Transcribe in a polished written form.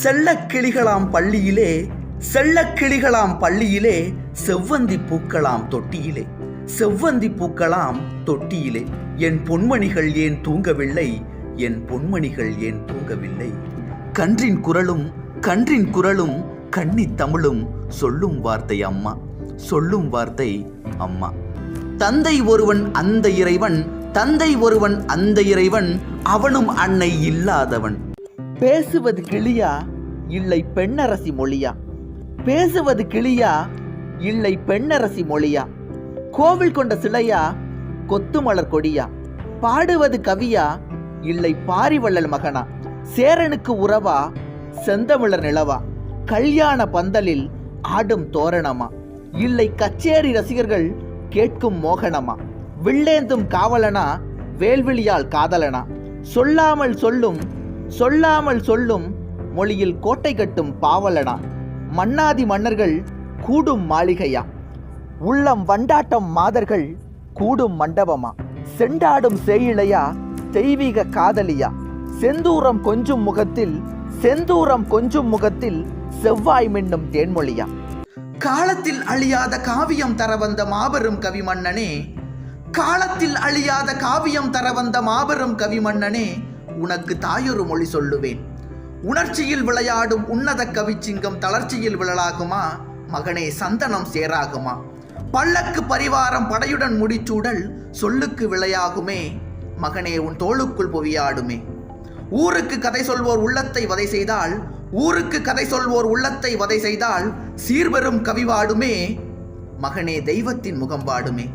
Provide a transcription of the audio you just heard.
செல்லக்கிளிகளாம் பள்ளியிலே, செல்லக்கிளிகளாம் பள்ளியிலே, செவ்வந்தி பூக்களாம் தொட்டியிலே, செவ்வந்தி பூக்களாம் தொட்டியிலே. என் பொன்மணிகள் ஏன் தூங்கவில்லை, என் பொன்மணிகள் ஏன் தூங்கவில்லை. கன்றின் குரலும் கன்றின் குரலும் கன்னி தமிழும் சொல்லும் வார்த்தை அம்மா, சொல்லும் வார்த்தை அம்மா. தந்தை ஒருவன் அந்த இறைவன், தந்தை ஒருவன் அந்த இறைவன், அவனும் அன்னை இல்லாதவன். பேசுவது கிளியா இல்லை பெண்ணரசி மொழியா, பேசுவது கிளியா இல்லை பெண்ணரசி மொழியா, கோவில் கொண்ட சிலையா கொத்துமலர் கொடியா, பாடுவது கவியா இல்லை பாரிவள்ளல் மகனா, சேரனுக்கு உறவா செந்தமிழர் நிலவா, கல்யாண பந்தலில் ஆடும் தோரணமா இல்லை கச்சேரி ரசிகர்கள் கேட்கும் மோகனமா, வில்லேந்தும் காவலனா வேல்விழியால் காதலனா, சொல்லாமல் சொல்லும் சொல்லாமல் சொல்லும் மொழியில் கோட்டை கட்டும் பாவலனா, மன்னாதி மன்னர்கள் கூடும் மாளிகையா, உள்ளம் வண்டாட்டம் மாதர்கள் கூடும் மண்டபமா, செண்டாடும் சேயிழையா தெய்வீக காதலியா, செந்தூரம் கொஞ்சும் முகத்தில் செந்தூரம் கொஞ்சும் முகத்தில் செவ்வாய் மின்னும் தேன்மொழியா. காலத்தில் அழியாத காவியம் தர வந்த மாபெரும் கவிமன்னனே, காலத்தில் அழியாத காவியம் தர வந்த மாபெரும் கவிமன்னனே, உனக்கு தாயொரு மொழி சொல்லுவேன். உணர்ச்சியில் விளையாடும் உன்னத கவிச்சிங்கம் தளர்ச்சியில் விழலாகுமா, மகனே சந்தனம் சேராகுமா, பல்லக்கு பரிவாரம் படையுடன் முடிச்சூடல் சொல்லுக்கு விளையாகுமே, மகனே உன் தோளுக்குள் பொவியாடுமே. ஊருக்கு கதை சொல்வோர் உள்ளத்தை வதை செய்தால், ஊருக்கு கதை சொல்வோர் உள்ளத்தை வதை செய்தால் சீர்பெரும் கவிவாடுமே, மகனே தெய்வத்தின் முகம் பாடுமே.